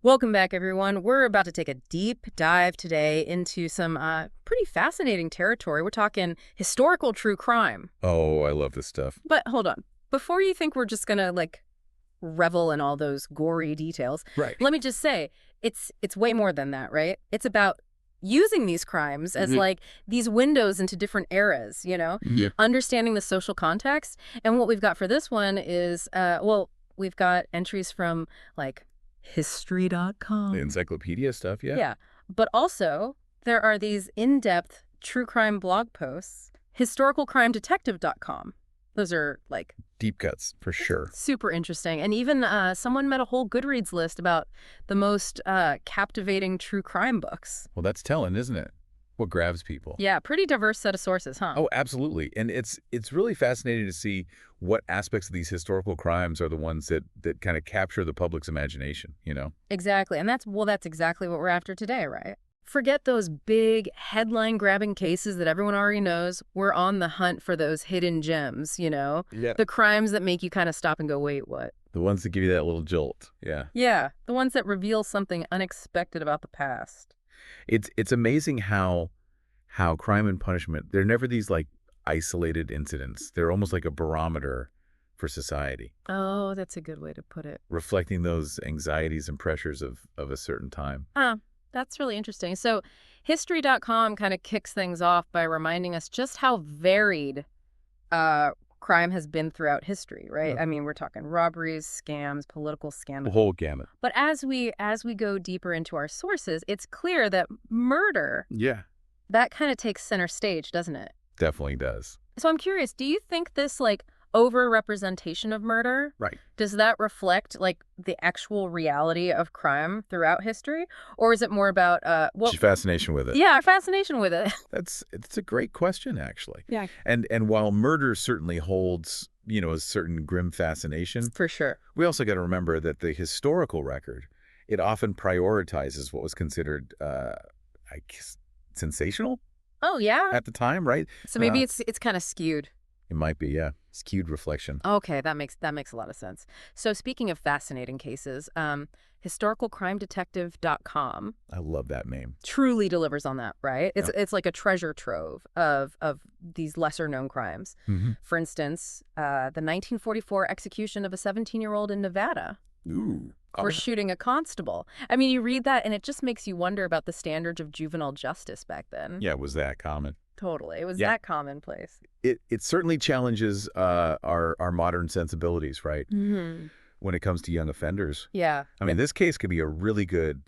Welcome back, everyone. We're about to take a deep dive today into some pretty fascinating territory. We're talking historical true crime. Oh, I love this stuff. But hold on. Before you think we're just going to, revel in all those gory details, Right. let me just say, it's way more than that, right? It's about using these crimes as, these windows into different eras, Yeah. understanding the social context. And what we've got for this one is, we've got entries from, history.com. The encyclopedia stuff, yeah. Yeah. But also, there are these in-depth true crime blog posts, historicalcrimedetective.com. Those are, Deep cuts, for sure. super interesting. And even someone made a whole Goodreads list about the most captivating true crime books. Well, that's telling, isn't it? What grabs people. Yeah, pretty diverse set of sources, huh? Oh, absolutely. And it's really fascinating to see what aspects of these historical crimes are the ones that kind of capture the public's imagination, you know? Exactly. And that's exactly what we're after today, right? Forget those big headline-grabbing cases that everyone already knows. We're on the hunt for those hidden gems, Yeah. The crimes that make you kind of stop and go, wait, what? The ones that give you that little jolt. Yeah. Yeah, the ones that reveal something unexpected about the past. It's amazing how crime and punishment, they're never these isolated incidents. They're almost like a barometer for society, Oh, that's a good way to put it. reflecting those anxieties and pressures of a certain time. That's really interesting. So history.com kind of kicks things off by reminding us just how varied crime has been throughout history, right? Yeah. I mean, we're talking robberies, scams, political The scandals. whole gamut. But as we go deeper into our sources, it's clear that murder, Yeah. that kind of takes center stage, doesn't it? Definitely does. So I'm curious, do you think this over-representation of murder, Right. does that reflect the actual reality of crime throughout history? Or is it more about, Just fascination with it. yeah, our fascination with it? It's a great question, actually. Yeah. And while murder certainly holds, a certain grim fascination, For sure. we also got to remember that the historical record, it often prioritizes what was considered, I guess, sensational Oh, yeah? at the time, right? So maybe Uh, it's kind of skewed. It might be, yeah. Skewed reflection. Okay, that makes a lot of sense. So speaking of fascinating cases, historicalcrimedetective.com I love that name. truly delivers on that, right? Yeah. It's like a treasure trove of these lesser known crimes. Mm-hmm. For instance, the 1944 execution of a 17-year-old in Nevada Ooh. for shooting a constable. I mean, you read that and it just makes you wonder about the standards of juvenile justice back then. Yeah, it was that common. Totally. It was Yeah. that commonplace. It certainly challenges our modern sensibilities, right? Mm-hmm. When it comes to young offenders. Yeah. I mean, this case could be a really good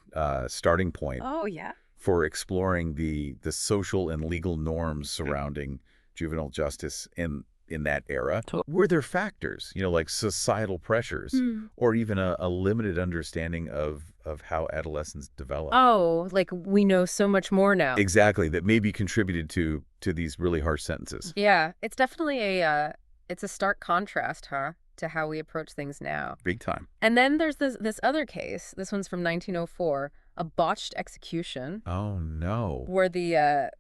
starting point Oh, yeah. for exploring the social and legal norms surrounding juvenile justice in that era. Were there factors, like societal pressures or even a limited understanding of how adolescents develop? Oh, we know so much more now. Exactly, that maybe contributed to these really harsh sentences. Yeah, it's definitely it's a stark contrast, huh, to how we approach things now. Big time. And then there's this other case. This one's from 1904, a botched execution Oh, no. where the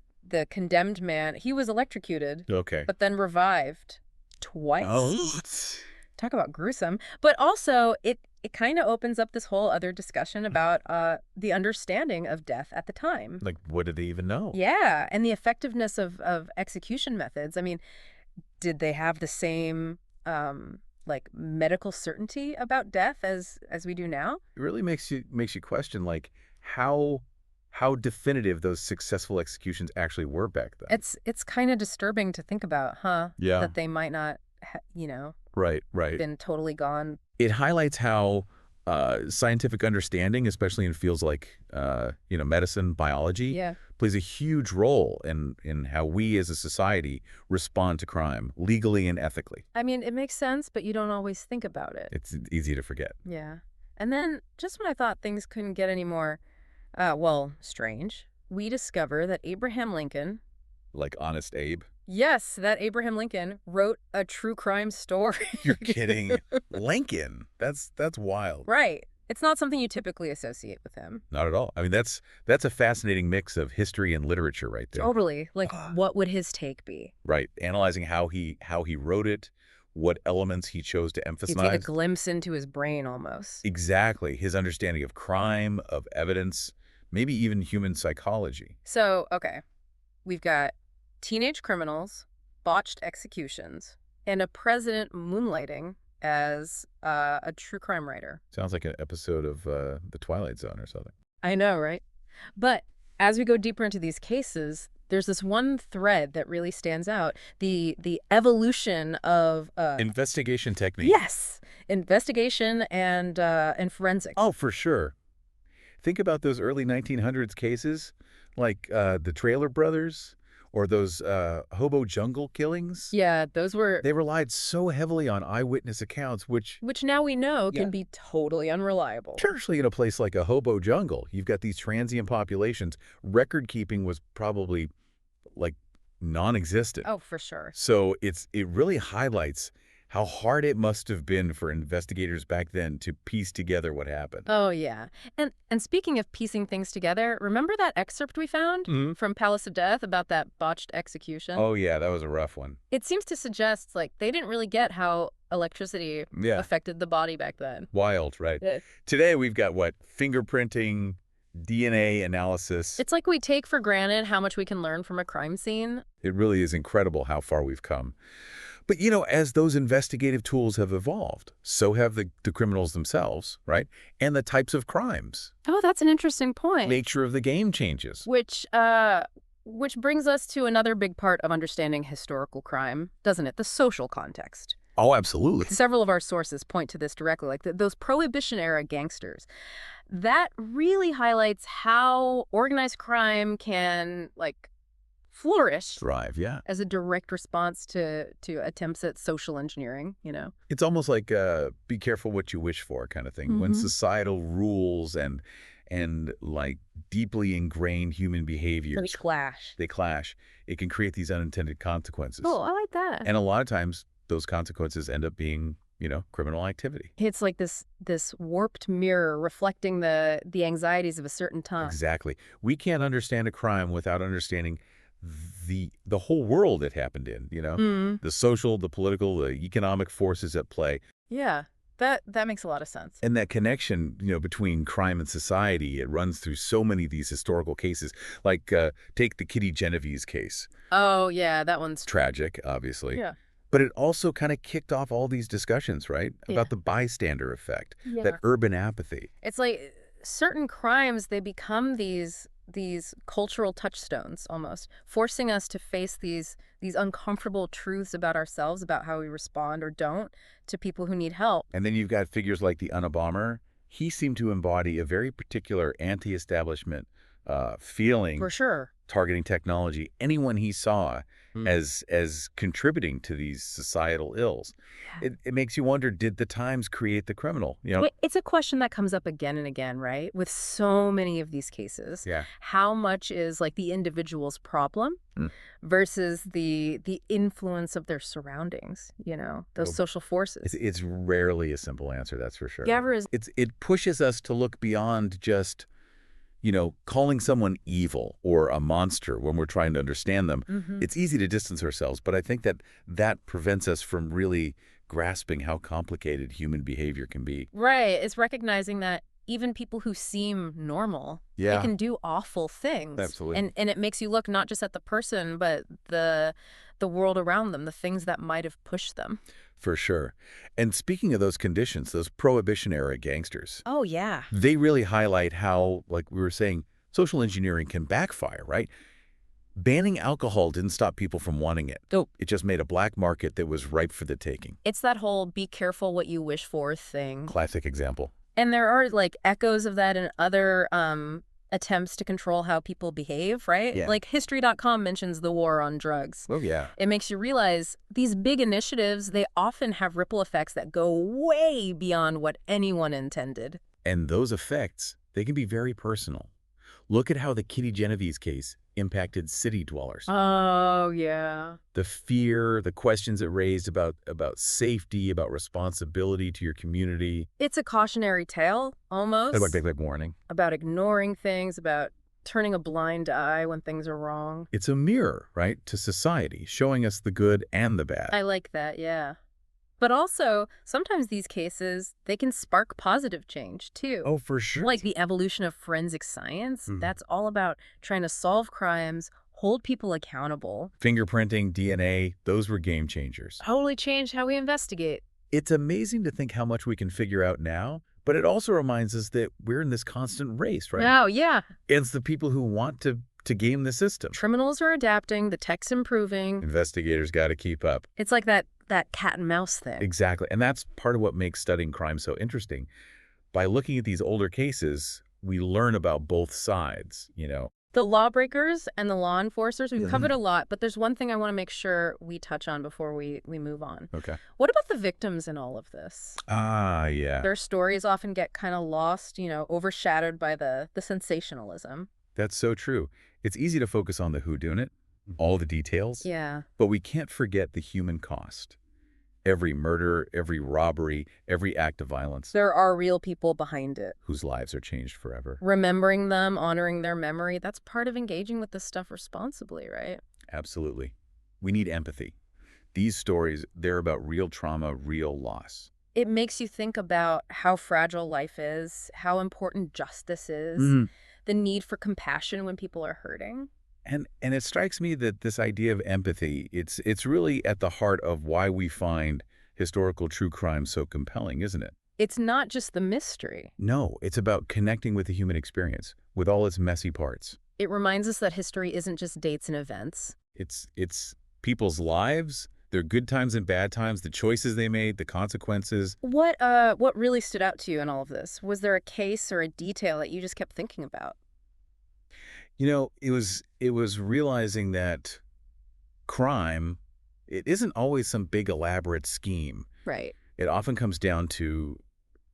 condemned man, he was electrocuted, Okay. but then revived twice. Oh. Talk about gruesome. But also, it kind of opens up this whole other discussion about the understanding of death at the time. Like, what did they even know? Yeah, and the effectiveness of execution methods. I mean, did they have the same medical certainty about death as we do now? It really makes you question, how definitive those successful executions actually were back then. It's kind of disturbing to think about, huh? Yeah. That they might not, Right. been totally gone. It highlights how scientific understanding, especially in fields like medicine, biology, Yeah. plays a huge role in how we as a society respond to crime legally and ethically. I mean, it makes sense, but you don't always think about it. It's easy to forget. Yeah. And then, just when I thought things couldn't get any more, strange, we discover that Abraham Lincoln, Like Honest Abe. yes, that Abraham Lincoln wrote a true crime story. You're kidding. Lincoln. That's wild. Right. It's not something you typically associate with him. Not at all. I mean, that's a fascinating mix of history and literature right there. Totally. What would his take be? Right. Analyzing how he wrote it, what elements he chose to You take a emphasize. glimpse into his brain almost. Exactly. His understanding of crime, of evidence, maybe even human psychology. So, okay, we've got teenage criminals, botched executions, and a president moonlighting as a true crime writer. Sounds like an episode of The Twilight Zone or something. I know, right? But as we go deeper into these cases, there's this one thread that really stands out: the evolution of Investigation technique. yes, investigation and forensics. Oh, for sure. Think about those early 1900s cases, like the Trailer Brothers or those hobo jungle killings. Yeah, those were They relied so heavily on eyewitness accounts, which, which now we know yeah, can be totally unreliable. especially in a place like a hobo jungle, you've got these transient populations. Record keeping was probably like non-existent. Oh, for sure. So it really highlights how hard it must have been for investigators back then to piece together what happened. Oh, yeah. And speaking of piecing things together, remember that excerpt we found Mhm. from Palace of Death about that botched execution? Oh, yeah, that was a rough one. It seems to suggest, like, they didn't really get how electricity Yeah, affected the body back then. wild, right? Yeah. Today we've got what? Fingerprinting, DNA analysis. It's like we take for granted how much we can learn from a crime scene. It really is incredible how far we've come. But, as those investigative tools have evolved, so have the criminals themselves, right? And the types of crimes. Oh, that's an interesting point. Nature of the game changes. Which brings us to another big part of understanding historical crime, doesn't it? The social context. Oh, absolutely. Several of our sources point to this directly, like those Prohibition-era gangsters. That really highlights how organized crime can, like, flourish Thrive, yeah. as a direct response to attempts at social engineering. It's almost like be careful what you wish for kind of thing. When Mhm. societal rules and like deeply ingrained human behaviors, Clash. they clash, it can create these unintended consequences. Oh, I like that. And a lot of times those consequences end up being, criminal activity. It's like this warped mirror reflecting the anxieties of a certain time. Exactly. We can't understand a crime without understanding the whole world it happened in. Mm. The social, the political, the economic forces at play. Yeah, that makes a lot of sense. And that connection, between crime and society, it runs through so many of these historical cases. Like, take the Kitty Genovese case. Oh, yeah, that one's Tragic, obviously. yeah. But it also kind of kicked off all these discussions, right? Yeah. About the bystander effect, Yeah. that urban apathy. It's like certain crimes, they become these cultural touchstones almost, forcing us to face these uncomfortable truths about ourselves, about how we respond or don't to people who need help. And then you've got figures like the Unabomber. He seemed to embody a very particular anti-establishment feeling, For sure. targeting technology, anyone he saw Mm. as contributing to these societal ills. It makes you wonder, did the times create the criminal? It's a question that comes up again and again, right? With so many of these cases. Yeah. How much is like the individual's problem Mm. versus the influence of their surroundings, those Well, social forces. It's rarely a simple answer, that's for sure. Gabber is It pushes us to look beyond just, calling someone evil or a monster when we're trying to understand them. Mhm. It's easy to distance ourselves, but I think that prevents us from really grasping how complicated human behavior can be. right. It's recognizing that even people who seem normal, Yeah. they can do awful things. Absolutely. And it makes you look not just at the person, but the world around them, the things that might have pushed them. For sure. And speaking of those conditions, those Prohibition-era gangsters, Oh, yeah. they really highlight how, like we were saying, social engineering can backfire, right? Banning alcohol didn't stop people from wanting it. Nope. It just made a black market that was ripe for the taking. It's that whole be careful what you wish for thing. Classic example. And there are like echoes of that in other attempts to control how people behave, right? Yeah. Like History.com mentions the war on drugs. Oh, yeah. It makes you realize these big initiatives, they often have ripple effects that go way beyond what anyone intended. And those effects, they can be very personal. Look at how the Kitty Genovese case impacted city dwellers. Oh, yeah. The fear, the questions it raised about safety, about responsibility to your community. It's a cautionary tale, almost, Like warning. about ignoring things, about turning a blind eye when things are wrong. It's a mirror, right, to society, showing us the good and the bad. I like that, yeah. But also, sometimes these cases, they can spark positive change, too. Oh, for sure. Like the evolution of forensic science, Mhm. that's all about trying to solve crimes, hold people accountable. Fingerprinting, DNA, those were game changers. Totally changed how we investigate. It's amazing to think how much we can figure out now, but it also reminds us that we're in this constant race, right? Oh, yeah. It's the people who want to game the system. Criminals are adapting, the tech's improving. Investigators got to keep up. It's like that cat and mouse thing. Exactly. And that's part of what makes studying crime so interesting. By looking at these older cases, we learn about both sides. The lawbreakers and the law enforcers, we've Mhm. covered a lot, but there's one thing I want to make sure we touch on before we move on. Okay. What about the victims in all of this? Ah, yeah. Their stories often get kind of lost, overshadowed by the sensationalism. That's so true. It's easy to focus on the whodunit, all the details, Yeah. but we can't forget the human cost. Every murder, every robbery, every act of violence There are real people behind it. whose lives are changed forever. Remembering them, honoring their memory, that's part of engaging with this stuff responsibly, right? Absolutely. We need empathy. These stories, they're about real trauma, real loss. It makes you think about how fragile life is, how important justice is, Mhm. the need for compassion when people are hurting. And it strikes me that this idea of empathy, it's really at the heart of why we find historical true crime so compelling, isn't it? It's not just the mystery. No, it's about connecting with the human experience, with all its messy parts. It reminds us that history isn't just dates and events. It's people's lives, their good times and bad times, the choices they made, the consequences. What really stood out to you in all of this? Was there a case or a detail that you just kept thinking about? It was realizing that crime, it isn't always some big elaborate scheme. Right. It often comes down to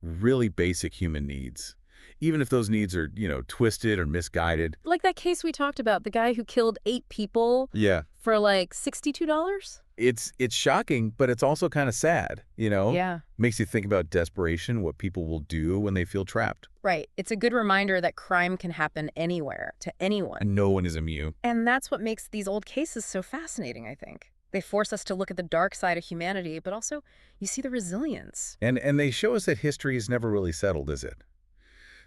really basic human needs. Even if those needs are twisted or misguided. Like that case we talked about, the guy who killed 8 people Yeah. for like $62? It's shocking, but it's also kind of sad. Yeah. Makes you think about desperation, what people will do when they feel trapped. Right. It's a good reminder that crime can happen anywhere, to anyone. And no one is immune. And that's what makes these old cases so fascinating, I think. They force us to look at the dark side of humanity, but also you see the resilience. And they show us that history is never really settled, is it?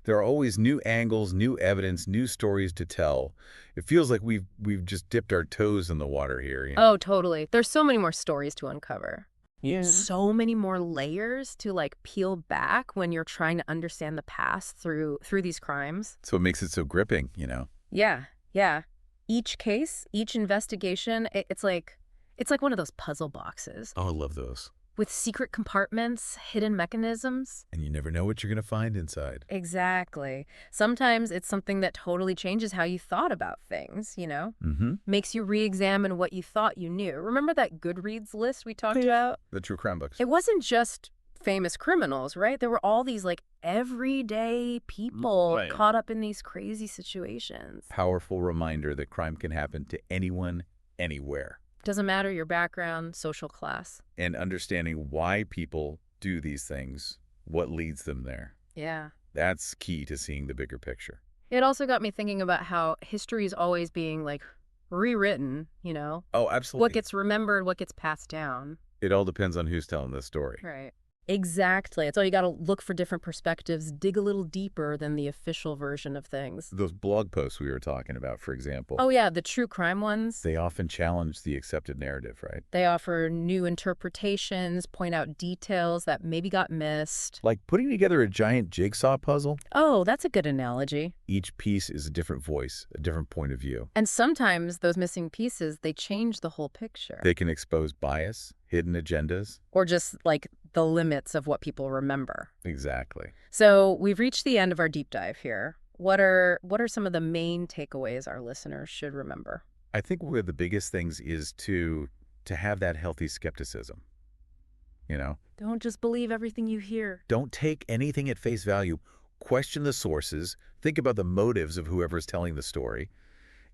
There are always new angles, new evidence, new stories to tell. It feels like we've just dipped our toes in the water here. Oh, totally. There's so many more stories to uncover. Yeah. So many more layers to peel back when you're trying to understand the past through these crimes. So it makes it so gripping. Yeah. Yeah. Each case, each investigation, it's like one of those puzzle boxes Oh, I love those. with secret compartments, hidden mechanisms. And you never know what you're going to find inside. Exactly. Sometimes it's something that totally changes how you thought about things. Mm-hmm. Makes you re-examine what you thought you knew. Remember that Goodreads list we talked about? The true crime books. It wasn't just famous criminals, right? There were all these everyday people Right. caught up in these crazy situations. Powerful reminder that crime can happen to anyone, anywhere. Doesn't matter your background, social class. And understanding why people do these things, what leads them there. Yeah. That's key to seeing the bigger picture. It also got me thinking about how history is always being rewritten. Oh, absolutely. What gets remembered, what gets passed down. It all depends on who's telling the story. Right. Exactly. It's all you got to look for different perspectives, dig a little deeper than the official version of things. Those blog posts we were talking about, for example, Oh, yeah, the true crime ones. they often challenge the accepted narrative, right? They offer new interpretations, point out details that maybe got missed. Like putting together a giant jigsaw puzzle. Oh, that's a good analogy. Each piece is a different voice, a different point of view. And sometimes those missing pieces, they change the whole picture. They can expose bias, hidden agendas. Or just the limits of what people remember. Exactly. So we've reached the end of our deep dive here. What are some of the main takeaways our listeners should remember? I think one of the biggest things is to have that healthy skepticism. Don't just believe everything you hear. Don't take anything at face value. Question the sources. Think about the motives of whoever's telling the story.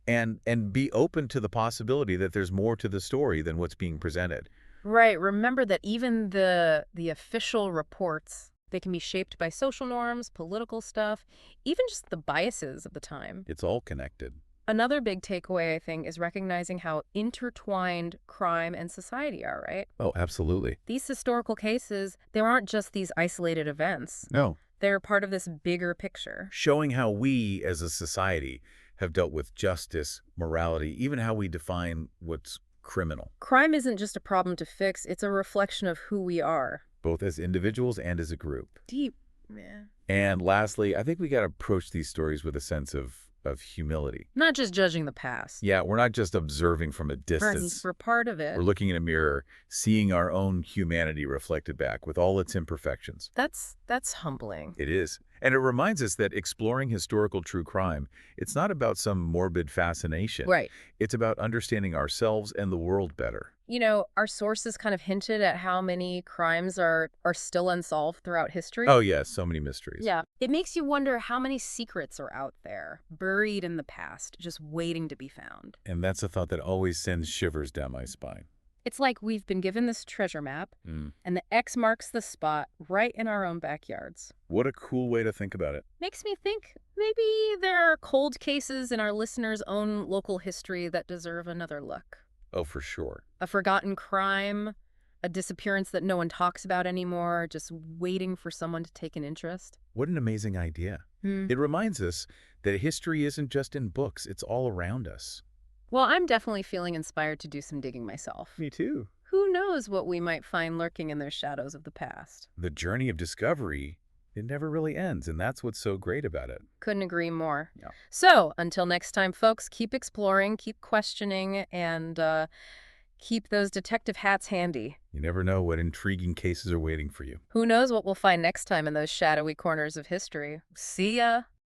And be open to the possibility that there's more to the story than what's being presented. Right. Remember that even the official reports, they can be shaped by social norms, political stuff, even just the biases of the time. It's all connected. Another big takeaway, I think, is recognizing how intertwined crime and society are, right? Oh, absolutely. These historical cases, they aren't just these isolated events. No. They're part of this bigger picture. Showing how we as a society have dealt with justice, morality, even how we define what's criminal, Crime isn't just a problem to fix, it's a reflection of who we are. both as individuals and as a group. Deep. Yeah. And lastly, I think we got to approach these stories with a sense of humility. Not just judging the past. Yeah, we're not just observing from a Right. distance. We're part of it. We're looking in a mirror, seeing our own humanity reflected back with all its imperfections. That's humbling. It is. And it reminds us that exploring historical true crime, it's not about some morbid fascination. Right. It's about understanding ourselves and the world better. You know, our sources kind of hinted at how many crimes are still unsolved throughout history. Oh, yes, so many mysteries. Yeah. It makes you wonder how many secrets are out there, buried in the past, just waiting to be found. And that's a thought that always sends shivers down my spine. It's like we've been given this treasure map, and the X marks the spot right in our own backyards. What a cool way to think about it. Makes me think maybe there are cold cases in our listeners' own local history that deserve another look. Oh, for sure. A forgotten crime, a disappearance that no one talks about anymore, just waiting for someone to take an interest. What an amazing idea. It reminds us that history isn't just in books, it's all around us. Well, I'm definitely feeling inspired to do some digging myself. Me too. Who knows what we might find lurking in those shadows of the past? The journey of discovery, it never really ends, and that's what's so great about it. Couldn't agree more. Yeah. So, until next time, folks, keep exploring, keep questioning, and keep those detective hats handy. You never know what intriguing cases are waiting for you. Who knows what we'll find next time in those shadowy corners of history. See ya!